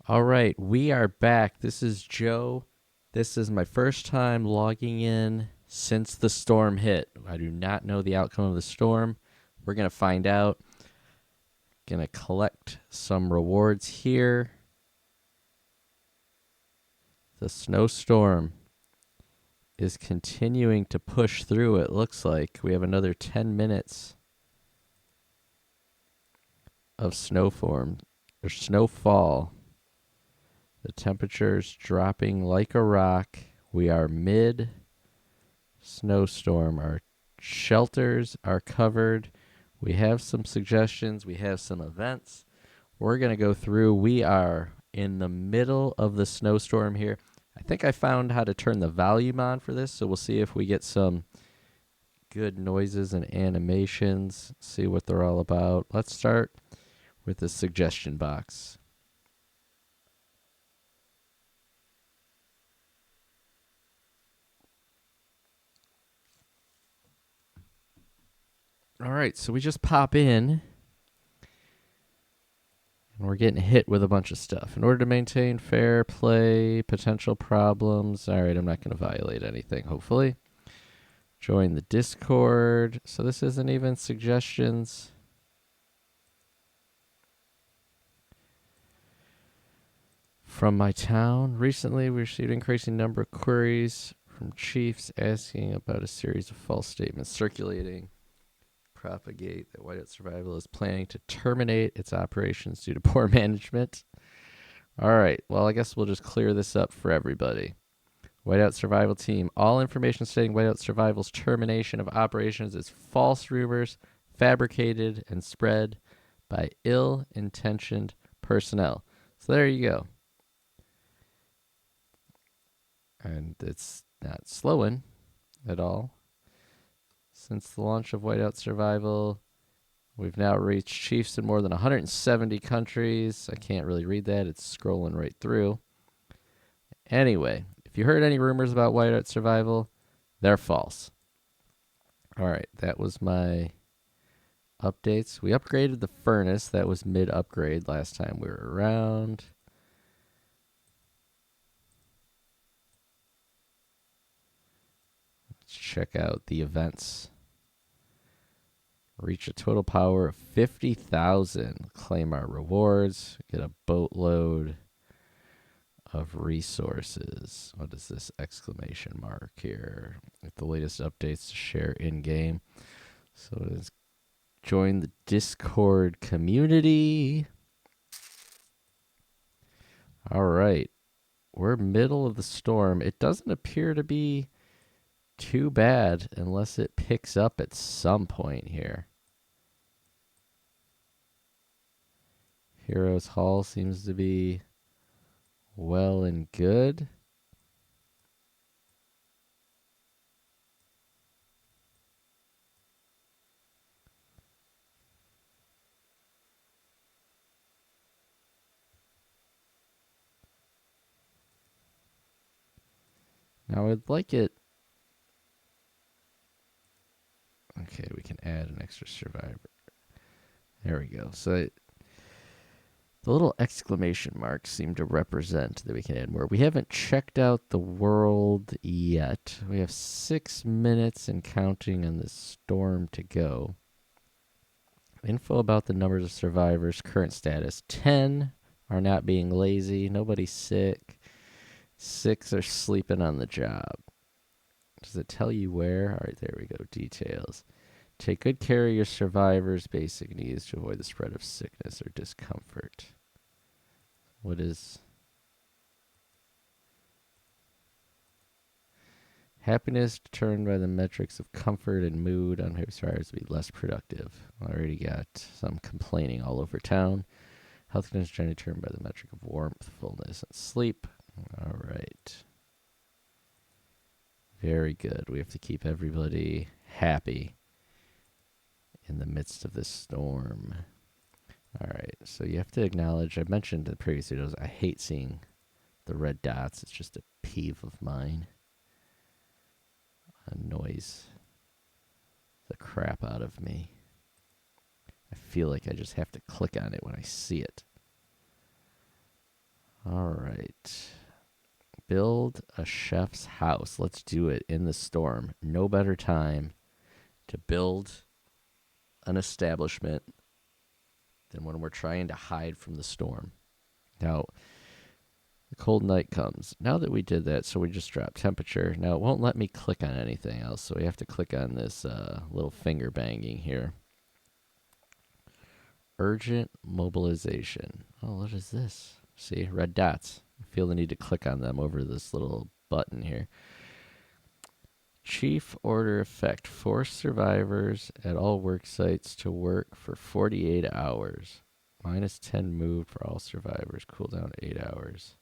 All right, we are back. This is Joe. This is my first time logging in since the storm hit. I do not know the outcome of the storm. We're going to find out. Going to collect some rewards here. The snowstorm is continuing to push through, it looks like. We have another 10 minutes of snowfall. The temperature's dropping like a rock. We are mid snowstorm. Our shelters are covered. We have some suggestions. We have some events. We're going to go through. We are in the middle of the snowstorm here. I think I found how to turn the volume on for this, so we'll see if we get some good noises and animations, see what they're all about. Let's start with the suggestion box. All right, so we just pop in, and we're getting hit with a bunch of stuff. In order to maintain fair play, potential problems. All right, I'm not going to violate anything, hopefully. Join the Discord. So this isn't even suggestions. From my town, recently we received an increasing number of queries from chiefs asking about a series of false statements circulating. Propagate that Whiteout Survival is planning to terminate its operations due to poor management. All right, well, I guess we'll just clear this up for everybody. Whiteout Survival Team, all information stating Whiteout Survival's termination of operations is false rumors, fabricated and spread by ill-intentioned personnel. So there you go. And it's not slowing at all. Since the launch of Whiteout Survival, we've now reached chiefs in more than 170 countries. I can't really read that. It's scrolling right through. Anyway, if you heard any rumors about Whiteout Survival, they're false. All right, that was my updates. We upgraded the furnace. That was mid-upgrade last time we were around. Let's check out the events. Reach a total power of 50,000. Claim our rewards. Get a boatload of resources. What is this exclamation mark here? With the latest updates to share in-game. So it is join the Discord community. All right. We're middle of the storm. It doesn't appear to be too bad unless it picks up at some point here. Heroes Hall seems to be well and good. Now I'd like it. Okay, we can add an extra survivor. There we go. So the little exclamation marks seem to represent that we can add more. We haven't checked out the world yet. We have 6 minutes and counting on the storm to go. Info about the numbers of survivors, current status. 10 are not being lazy. Nobody's sick. 6 are sleeping on the job. Does it tell you where? All right, there we go. Details. Take good care of your survivors' basic needs to avoid the spread of sickness or discomfort. What is... Happiness determined by the metrics of comfort and mood on who survivors to be less productive. I already got some complaining all over town. Health conditions determined by the metric of warmth, fullness, and sleep. All right. Very good. We have to keep everybody happy in the midst of this storm. All right. So you have to acknowledge, I mentioned in the previous videos, I hate seeing the red dots. It's just a peeve of mine. Annoys the crap out of me. I feel like I just have to click on it when I see it. All right. Build a chef's house. Let's do it in the storm. No better time to build an establishment than when we're trying to hide from the storm. Now, the cold night comes. Now that we did that, so we just dropped temperature. Now, it won't let me click on anything else, so we have to click on this little finger banging here. Urgent mobilization. Oh, what is this? See, red dots. I feel the need to click on them over this little button here. Chief order effect. Force survivors at all work sites to work for 48 hours. Minus 10 moved for all survivors. Cooldown 8 hours.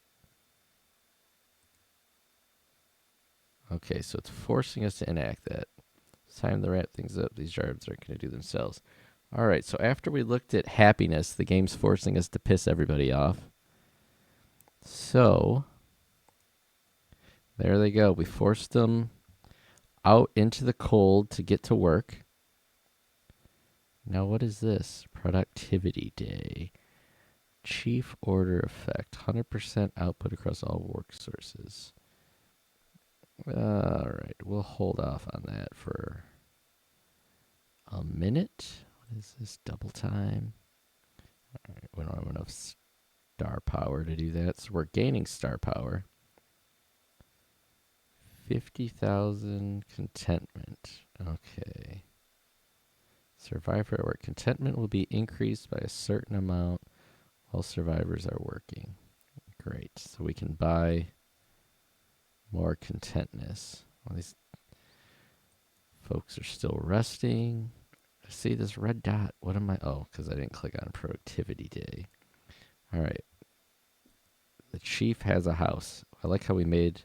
Okay, so it's forcing us to enact that. It's time to wrap things up. These jobs aren't going to do themselves. All right, so after we looked at happiness, the game's forcing us to piss everybody off. So, there they go. We forced them out into the cold to get to work. Now, what is this? Productivity day. Chief order effect. 100% output across all work sources. All right, we'll hold off on that for a minute. What is this? Double time. All right, we don't have enough star power to do that, so we're gaining star power. 50,000 contentment. Okay. Survivor at work. Contentment will be increased by a certain amount while survivors are working. Great. So we can buy more contentness. Well, these folks are still resting. I see this red dot. What am I? Oh, because I didn't click on productivity day. All right. The chief has a house. I like how we made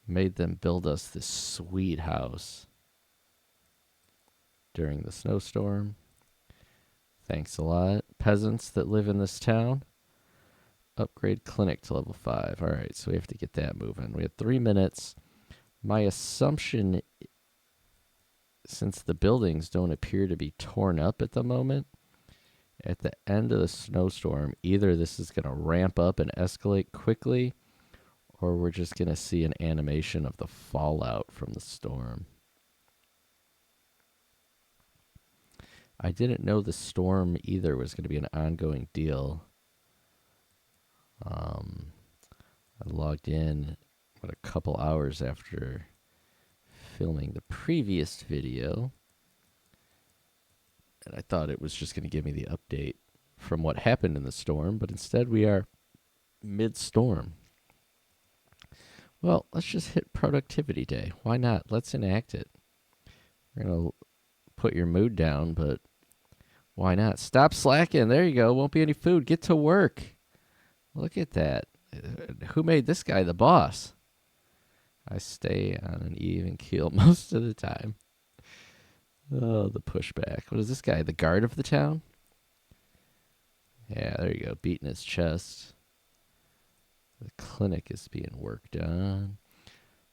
them build us this sweet house during the snowstorm. Thanks a lot. Peasants that live in this town. Upgrade clinic to level 5. All right, so we have to get that moving. We have 3 minutes. My assumption, since the buildings don't appear to be torn up at the moment, at the end of the snowstorm, either this is going to ramp up and escalate quickly, or we're just going to see an animation of the fallout from the storm. I didn't know the storm either was going to be an ongoing deal. I logged in a couple hours after filming the previous video, and I thought it was just going to give me the update from what happened in the storm, but instead we are mid-storm. Well, let's just hit productivity day. Why not? Let's enact it. We're going to put your mood down, but why not? Stop slacking. There you go. Won't be any food. Get to work. Look at that. Who made this guy the boss? I stay on an even keel most of the time. Oh, the pushback. What is this guy? The guard of the town? Yeah, there you go. Beating his chest. The clinic is being worked on.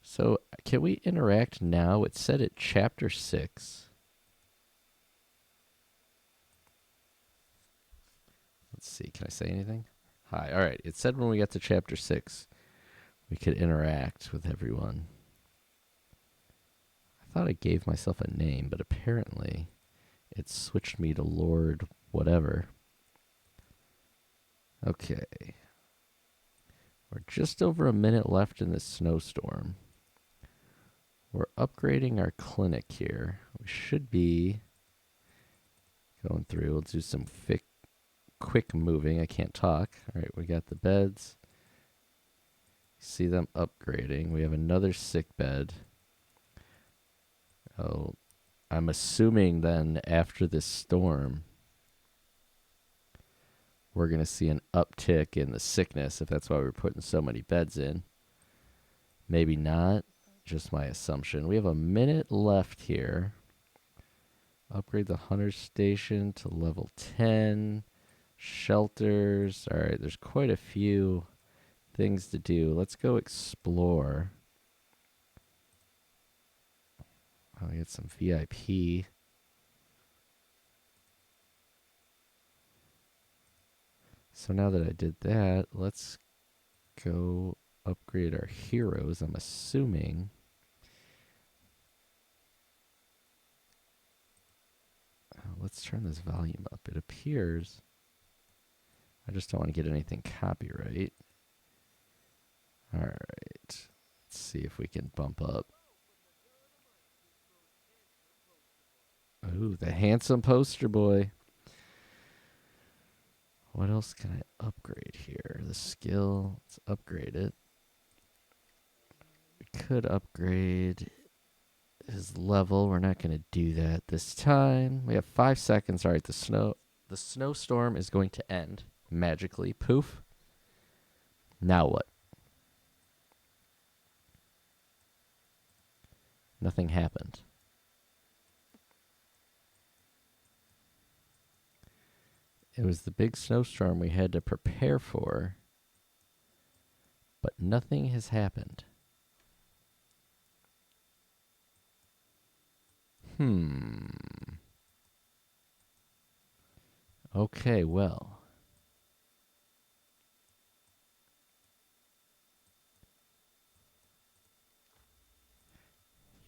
So, can we interact now? It's set at Chapter 6. Let's see. Can I say anything? Hi. All right. It said when we got to Chapter 6, we could interact with everyone. I thought I gave myself a name, but apparently it switched me to Lord whatever. Okay. We're just over a minute left in this snowstorm. We're upgrading our clinic here. We should be going through. We'll do some quick moving. I can't talk. All right, we got the beds. See them upgrading. We have another sick bed. Oh, I'm assuming then after this storm, we're going to see an uptick in the sickness, if that's why we're putting so many beds in. Maybe not. Just my assumption. We have a minute left here. Upgrade the hunter station to level 10. Shelters. All right, there's quite a few things to do. Let's go explore. I'll get some VIP. So now that I did that, let's go upgrade our heroes. I'm assuming. Let's turn this volume up. It appears. I just don't want to get anything copyright. All right. Let's see if we can bump up. Ooh, the handsome poster boy. What else can I upgrade here? The skill. Let's upgrade it. We could upgrade his level. We're not going to do that this time. We have 5 seconds. All right, the snowstorm is going to end magically. Poof. Now what? Nothing happened. It was the big snowstorm we had to prepare for, but nothing has happened. Okay, well.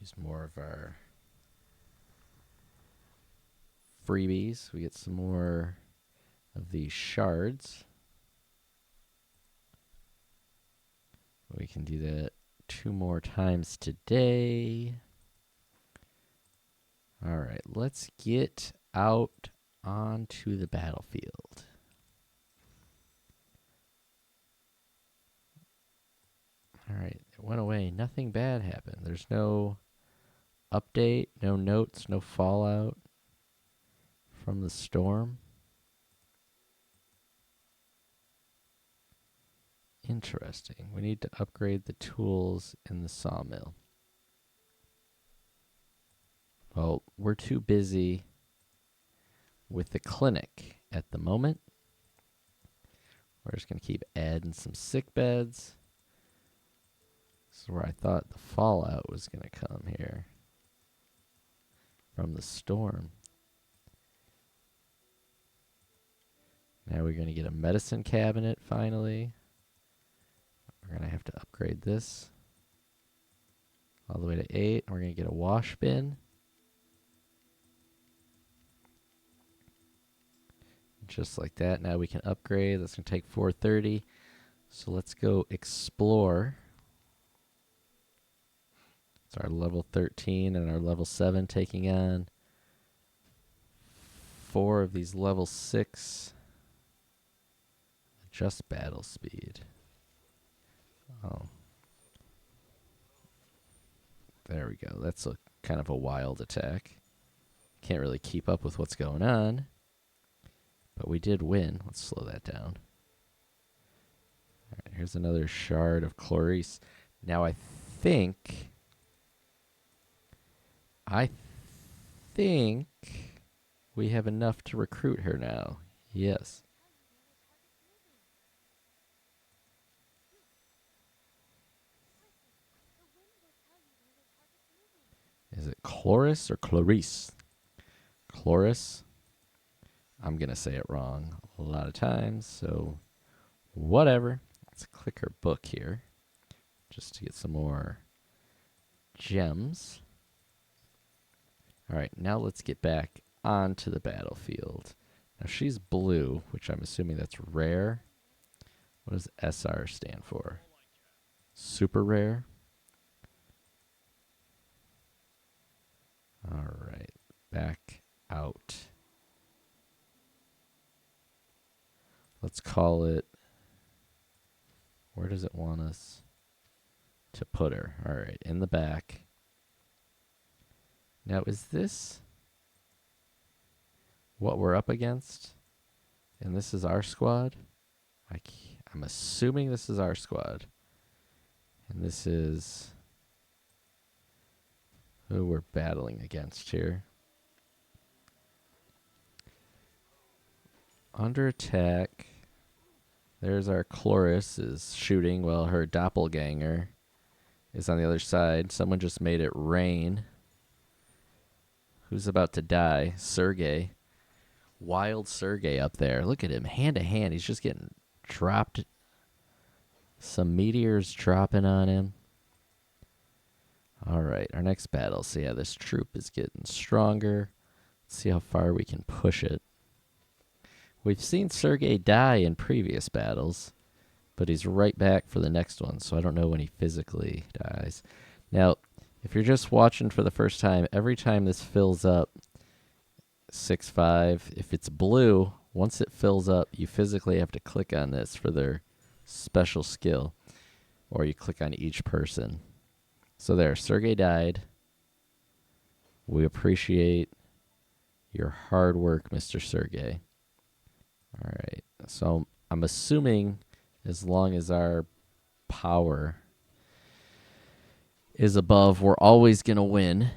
Use more of our freebies. We get some more of these shards. We can do that 2 more times today. All right, let's get out onto the battlefield. All right, it went away. Nothing bad happened. There's no update, no notes, no fallout from the storm. Interesting. We need to upgrade the tools in the sawmill. Well, we're too busy with the clinic at the moment. We're just going to keep adding some sick beds. This is where I thought the fallout was going to come here from the storm. Now we're going to get a medicine cabinet finally. We're going to have to upgrade this all the way to 8. We're going to get a wash bin. Just like that. Now we can upgrade. That's going to take 430. So let's go explore. It's our level 13 and our level 7 taking on 4 of these level 6. Adjust battle speed. Oh. There we go. That's a kind of a wild attack. Can't really keep up with what's going on. But we did win. Let's slow that down. All right, here's another shard of Chloris. Now I think we have enough to recruit her now. Yes. Is it Chloris or Clarice? Chloris. I'm going to say it wrong a lot of times, so whatever. Let's click her book here just to get some more gems. All right, now let's get back onto the battlefield. Now she's blue, which I'm assuming that's rare. What does SR stand for? Super rare. All right, back out. Let's call it, where does it want us to put her? All right, in the back. Now, is this what we're up against? And this is our squad? I'm assuming this is our squad. And this is who we're battling against here. Under attack. There's our Chloris is shooting while her doppelganger is on the other side. Someone just made it rain. Who's about to die? Sergey. Wild Sergey up there. Look at him, hand to hand. He's just getting dropped. Some meteors dropping on him. All right, our next battle. So yeah, this troop is getting stronger. Let's see how far we can push it. We've seen Sergey die in previous battles, but he's right back for the next one, so I don't know when he physically dies. Now, if you're just watching for the first time, every time this fills up 6-5, if it's blue, once it fills up, you physically have to click on this for their special skill, or you click on each person. So there, Sergey died. We appreciate your hard work, Mr. Sergey. All right, so I'm assuming as long as our power is above, we're always going to win.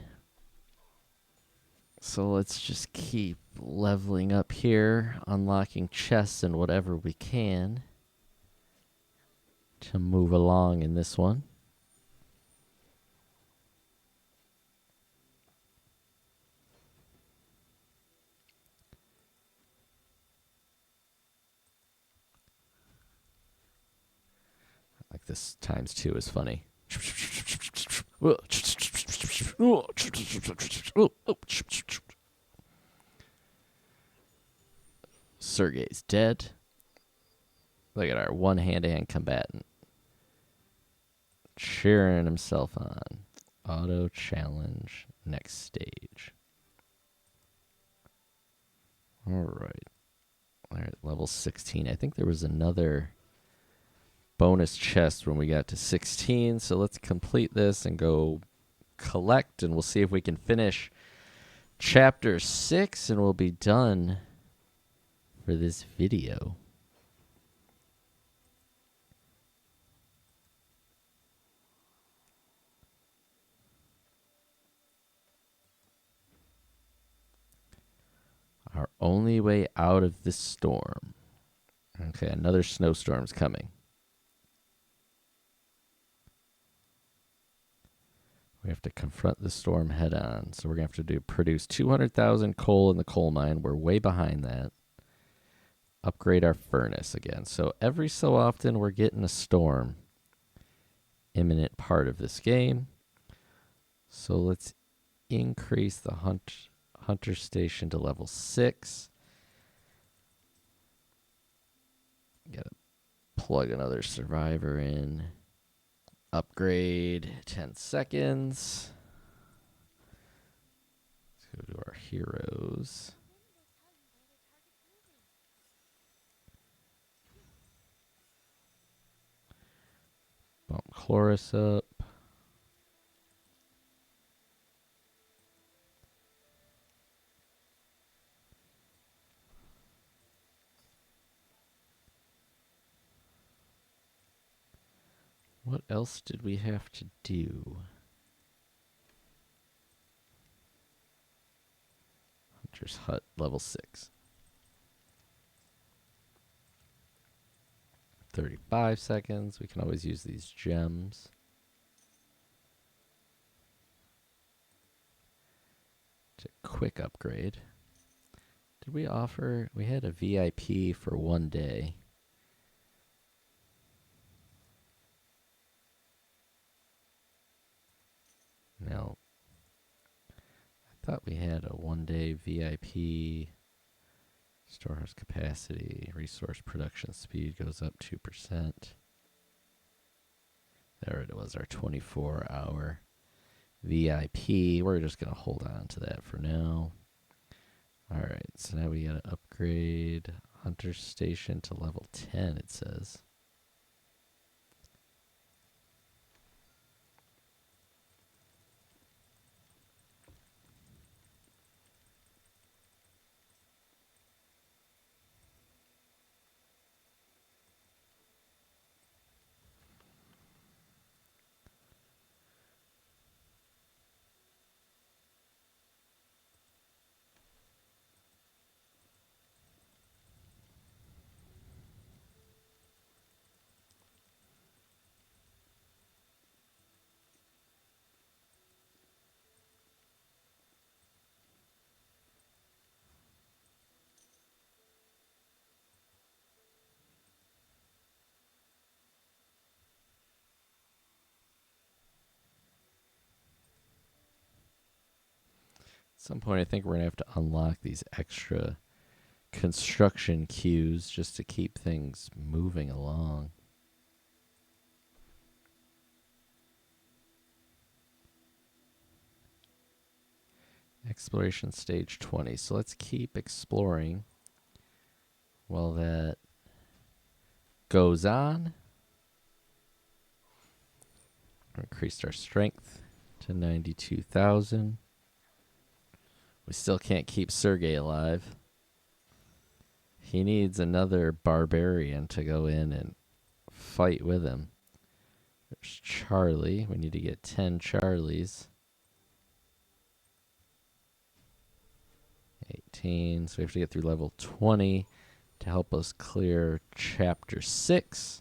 So let's just keep leveling up here, unlocking chests and whatever we can to move along in this one. Like this times 2 is funny. Sergey's dead. Look at our one hand-to-hand combatant cheering himself on. Auto challenge next stage. All right. All right, level 16. I think there was another bonus chest when we got to 16, so let's complete this and go collect, and we'll see if we can finish chapter 6, and we'll be done for this video. Our only way out of this storm. Okay, another snowstorm's coming. We have to confront the storm head on. So we're going to have to produce 200,000 coal in the coal mine. We're way behind that. Upgrade our furnace again. So every so often we're getting a storm. Imminent part of this game. So let's increase the hunter station to level 6. Gotta plug another survivor in. Upgrade 10 seconds. Let's go to our heroes. Bump Chloris up. What else did we have to do? Hunter's Hut, level 6. 35 seconds. We can always use these gems. To quick upgrade. Did we offer? We had a VIP for 1 day. No. I thought we had a 1-day VIP. Storehouse capacity, resource production speed goes up 2%. There it was, our 24-hour VIP. We're just going to hold on to that for now. All right, so now we got to upgrade Hunter Station to level 10, it says. some point, I think we're going to have to unlock these extra construction queues just to keep things moving along. Exploration stage 20. So let's keep exploring while that goes on. Increased our strength to 92,000. We still can't keep Sergey alive. He needs another barbarian to go in and fight with him. There's Charlie. We need to get 10 Charlies. 18. So we have to get through level 20 to help us clear chapter 6.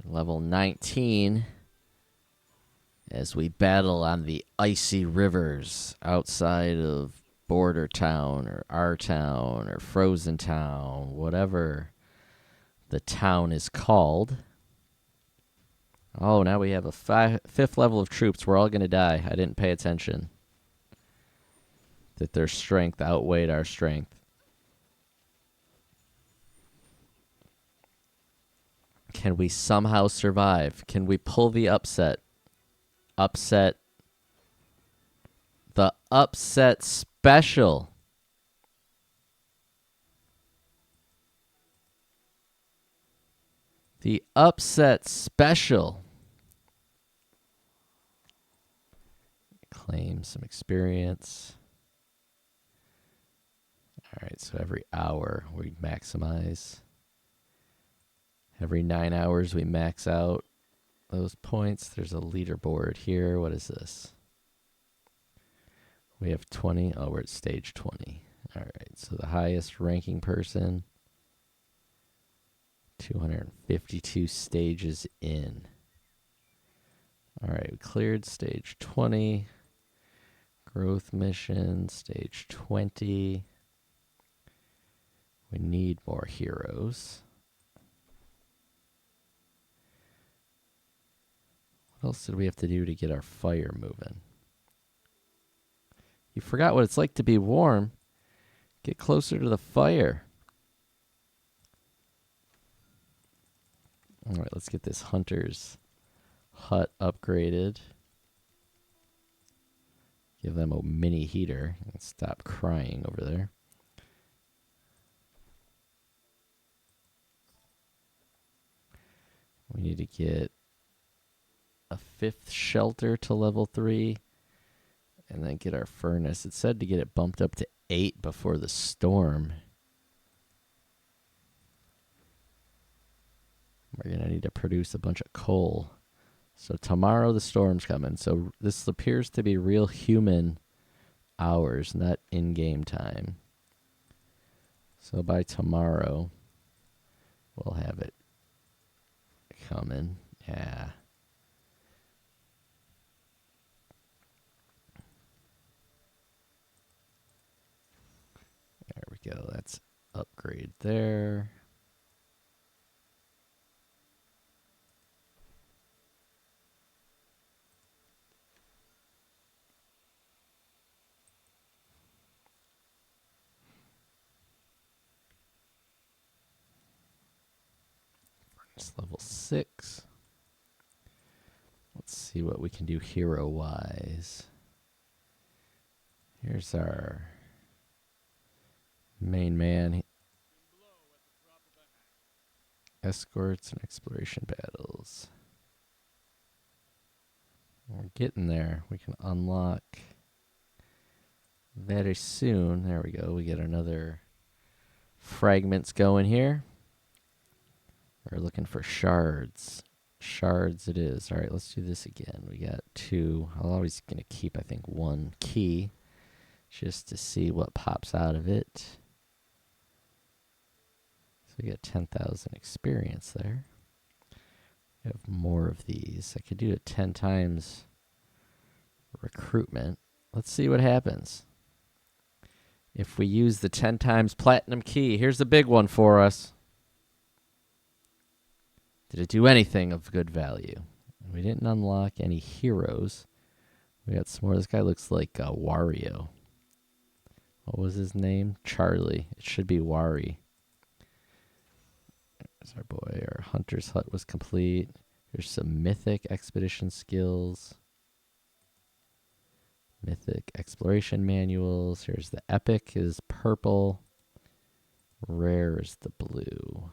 Level 19 as we battle on the icy rivers outside of Border Town or our town or Frozen Town, whatever the town is called. Oh, now we have a fifth level of troops. We're all going to die. I didn't pay attention that their strength outweighed our strength. Can we somehow survive? Can we pull the upset? The upset special. The upset special. Claim some experience. All right, so every hour we maximize. Every 9 hours we max out those points. There's a leaderboard here. What is this? We have 20. Oh, we're at stage 20. All right, so the highest ranking person, 252 stages in. All right, we cleared stage 20. Growth mission, stage 20. We need more heroes. What else did we have to do to get our fire moving? You forgot what it's like to be warm. Get closer to the fire. All right, let's get this hunter's hut upgraded. Give them a mini heater and stop crying over there. We need to get a 5th shelter to level 3 and then get our furnace. It said to get it bumped up to 8 before the storm. We're going to need to produce a bunch of coal. So tomorrow the storm's coming. So this appears to be real human hours, not in-game time. So by tomorrow, we'll have it coming. Yeah. There we go. That's upgrade there. It's level 6. Let's see what we can do hero-wise. Here's our main man. Escorts and exploration battles. We're getting there. We can unlock very soon. There we go. We get another fragments going here. We're looking for shards. Shards it is. All right, let's do this again. We got 2. I'm always going to keep, I think, 1 key just to see what pops out of it. So we got 10,000 experience there. We have more of these. I could do it 10 times recruitment. Let's see what happens. If we use the 10 times platinum key, here's the big one for us. Did it do anything of good value? We didn't unlock any heroes. We got some more. This guy looks like Wario. What was his name? Charlie. It should be Wari. There's our boy. Our hunter's hut was complete. Here's some mythic expedition skills. Mythic exploration manuals. Here's the epic is purple. Rare is the blue.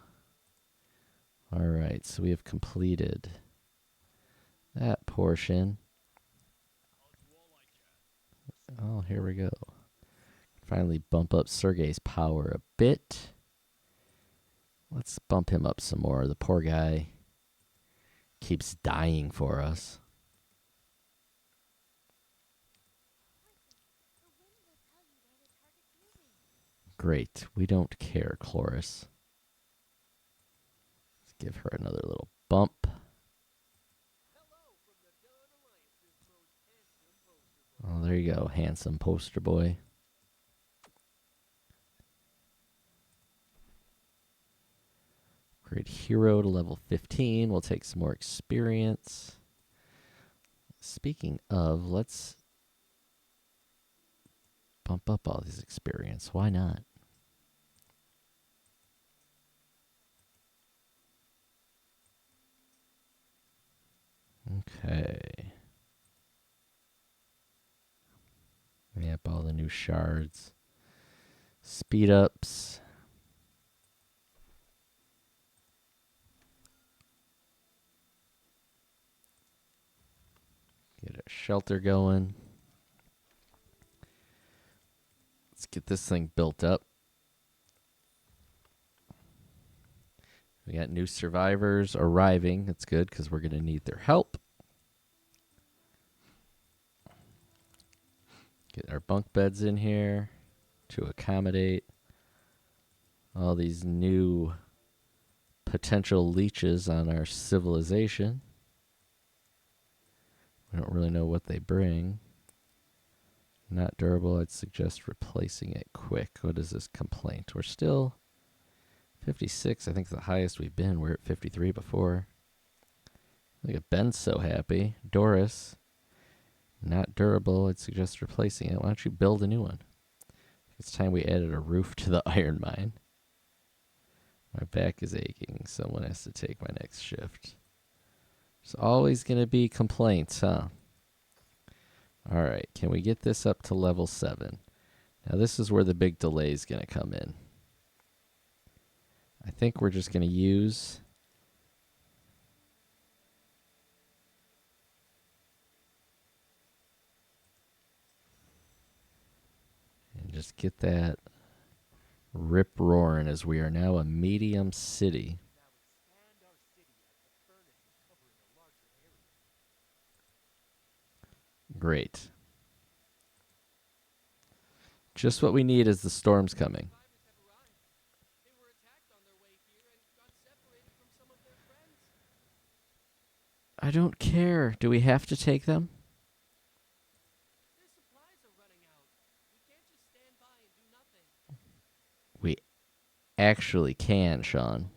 All right, so we have completed that portion. Oh, here we go. Finally bump up Sergei's power a bit. Let's bump him up some more. The poor guy keeps dying for us. Great. We don't care, Chloris. Let's give her another little bump. Oh, there you go, handsome poster boy. Great hero to level 15. We'll take some more experience. Speaking of, let's bump up all these experience. Why not? Okay. Yep, all the new shards. Speed ups. Get a shelter going. Let's get this thing built up. We got new survivors arriving. That's good because we're going to need their help. Get our bunk beds in here to accommodate all these new potential leeches on our civilization. We don't really know what they bring. Not durable. I'd suggest replacing it quick. What is this complaint? We're still 56. I think it's the highest we've been. We're at 53 before. Look at Ben's so happy. Doris. Not durable. I'd suggest replacing it. Why don't you build a new one? It's time we added a roof to the iron mine. My back is aching. Someone has to take my next shift. There's always going to be complaints, huh? All right. Can we get this up to level 7? Now, this is where the big delay is going to come in. I think we're just going to use... and just get that rip-roaring as we are now a medium city. Great. Just what we need as the storm's coming. I don't care. Do we have to take them? We actually can, Sean.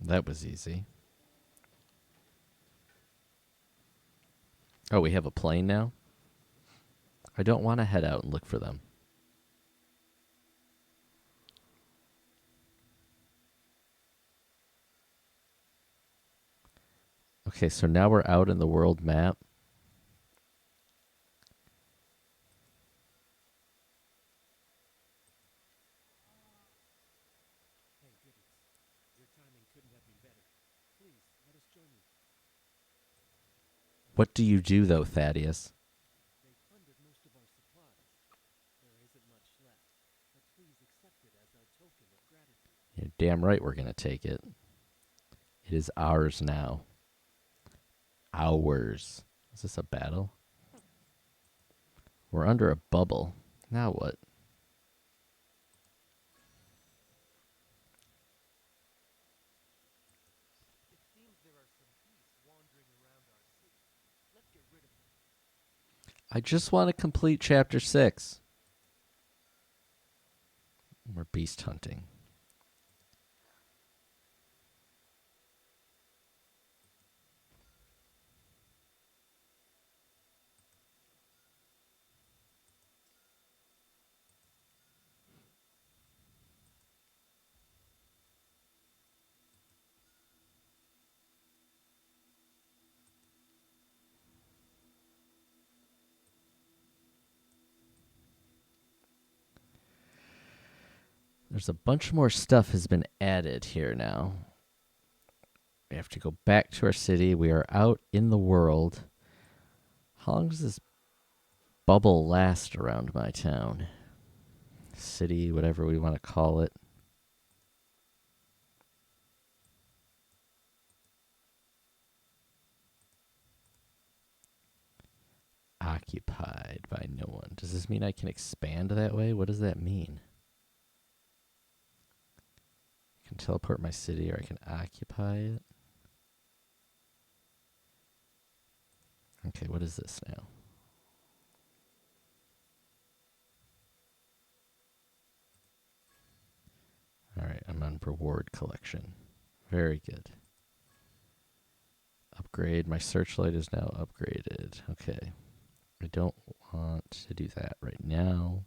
That was easy. Oh, we have a plane now? I don't want to head out and look for them. Okay, so now we're out in the world map. What do you do, though, Thaddeus? You're damn right we're going to take it. It is ours now. hours. Is this a battle? We're under a bubble. Now what? I just want to complete chapter 6. We're beast hunting. There's a bunch more stuff has been added here now. We have to go back to our city. We are out in the world. How long does this bubble last around my town? City, whatever we want to call it. Occupied by no one. Does this mean I can expand that way? What does that mean? I can teleport my city or I can occupy it. Okay, what is this now? All right, I'm on reward collection. Very good. Upgrade. My searchlight is now upgraded. Okay. I don't want to do that right now.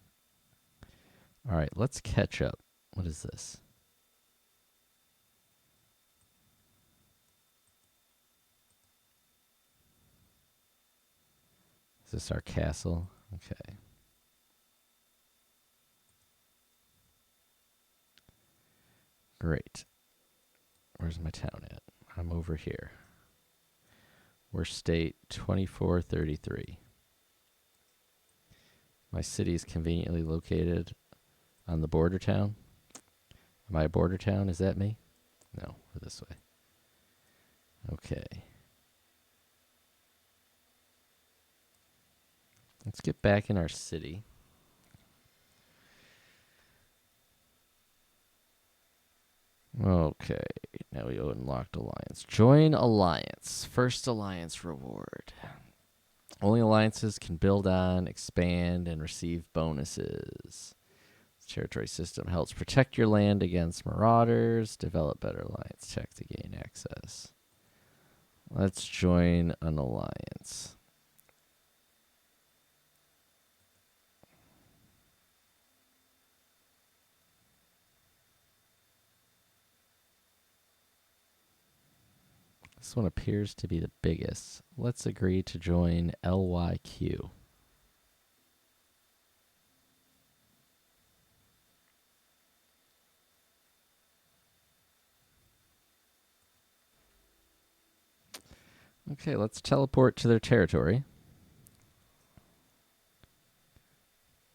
All right, let's catch up. What is this? Is this our castle? Okay. Great. Where's my town at? I'm over here. We're state 2433. My city is conveniently located on the border town. Am I a border town? Is that me? No, we're this way. Okay. Let's get back in our city. Okay, now we unlocked alliance. Join alliance. First alliance reward. Only alliances can build on, expand, and receive bonuses. This territory system helps protect your land against marauders. Develop better alliance tech to gain access. Let's join an alliance. This one appears to be the biggest. Let's agree to join LYQ. Okay, let's teleport to their territory.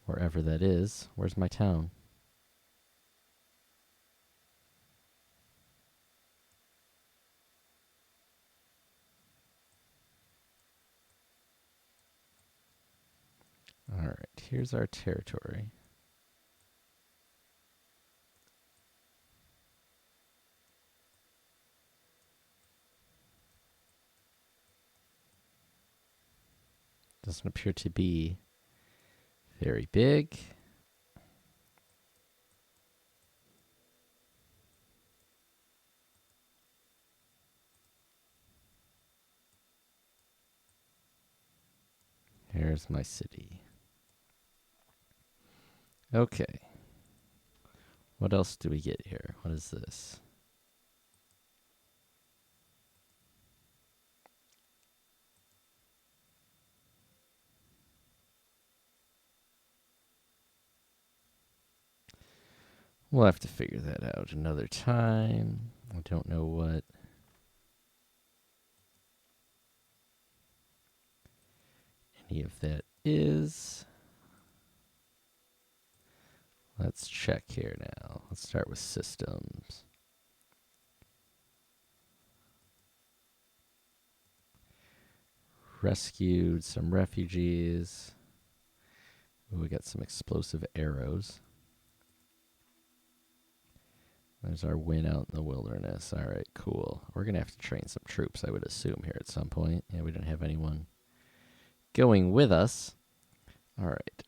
Wherever that is. Where's my town? All right, here's our territory. Doesn't appear to be very big. Here's my city. Okay. What else do we get here? What is this? We'll have to figure that out another time. I don't know what any of that is. Let's check here now. Let's start with systems. rescued some refugees. Ooh, we got some explosive arrows. There's our win out in the wilderness. All right, cool. We're going to have to train some troops, I would assume, here at some point. Yeah, we didn't have anyone going with us. All right.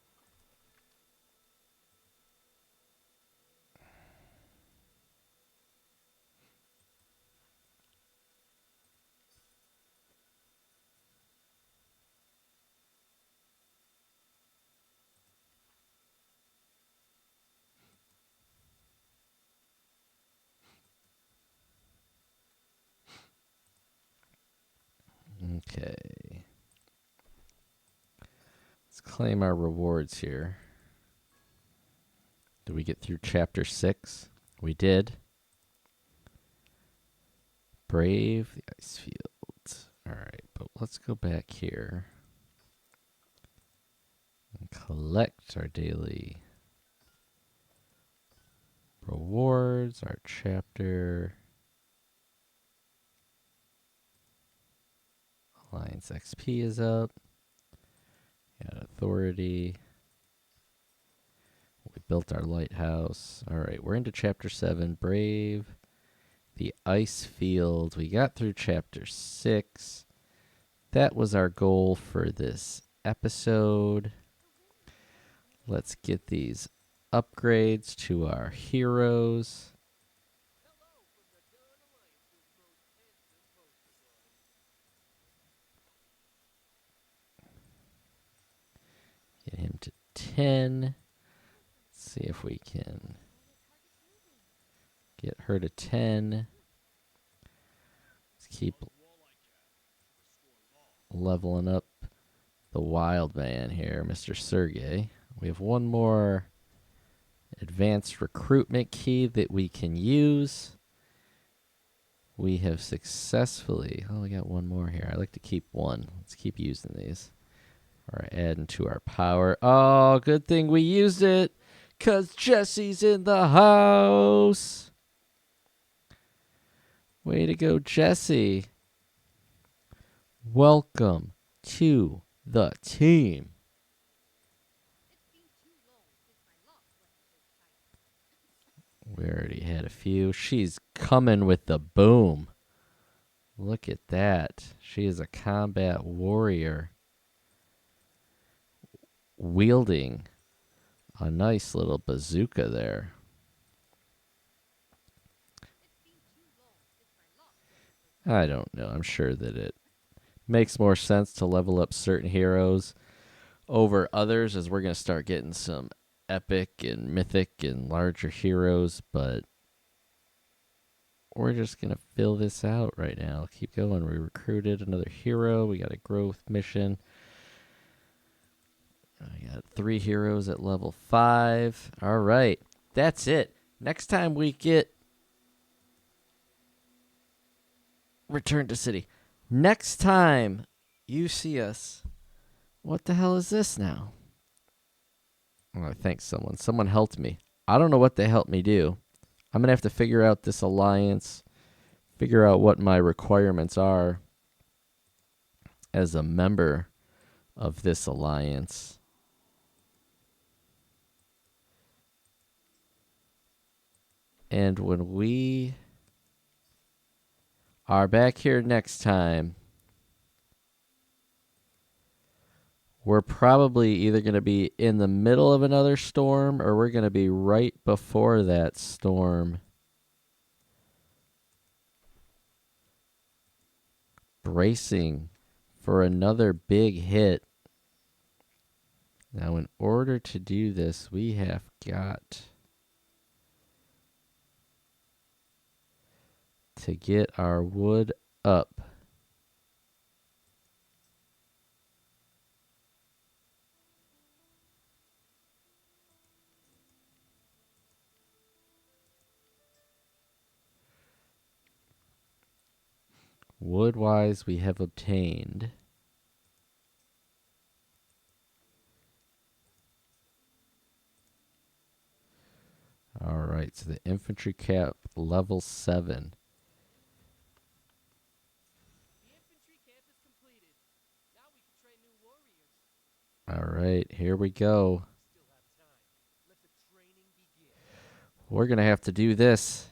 Okay. Let's claim our rewards here. Did we get through chapter 6? We did. Brave the ice field. All right, but let's go back here and collect our daily rewards, our chapter. Alliance XP is up. Got authority. We built our lighthouse. All right, we're into chapter 7. Brave the ice field. We got through chapter 6. That was our goal for this episode. Let's get these upgrades to our heroes. Get him to 10. Let's see if we can get her to 10. Let's keep leveling up the wild man here, Mr. Sergey. We have one more advanced recruitment key that we can use. We have successfully... Oh, we got one more here. I like to keep one. Let's keep using these. All right, adding to our power. Oh, good thing we used it, because Jessie's in the house. Way to go, Jessie. Welcome to the team. We already had a few. She's coming with the boom. Look at that. She is a combat warrior wielding a nice little bazooka there. I don't know. I'm sure that it makes more sense to level up certain heroes over others, as we're going to start getting some epic and mythic and larger heroes, but we're just going to fill this out right now. Keep going. We recruited another hero. We got a growth mission. I got 3 heroes at level 5. All right. That's it. Next time we get Return to City. Next time you see us. What the hell is this now? Oh, thanks someone. Someone helped me. I don't know what they helped me do. I'm going to have to figure out this alliance, figure out what my requirements are as a member of this alliance. And when we are back here next time, we're probably either going to be in the middle of another storm, or we're going to be right before that storm. Bracing for another big hit. Now, in order to do this, we have got to get our wood up. Wood-wise, we have obtained all right, so the infantry cap level 7. right, here we go. We're going to have to do this.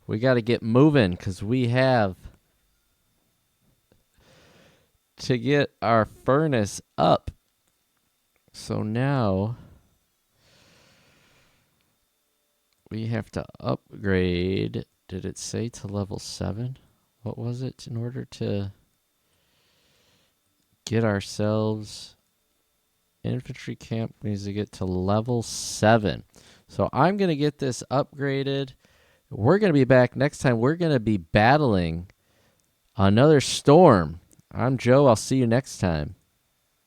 We got to get moving because we have to get our furnace up. So now we have to upgrade. Did it say to level 7? What was it in order to get ourselves... Infantry camp needs to get to level 7. So I'm going to get this upgraded. We're going to be back next time. We're going to be battling another storm. I'm Joe. I'll see you next time.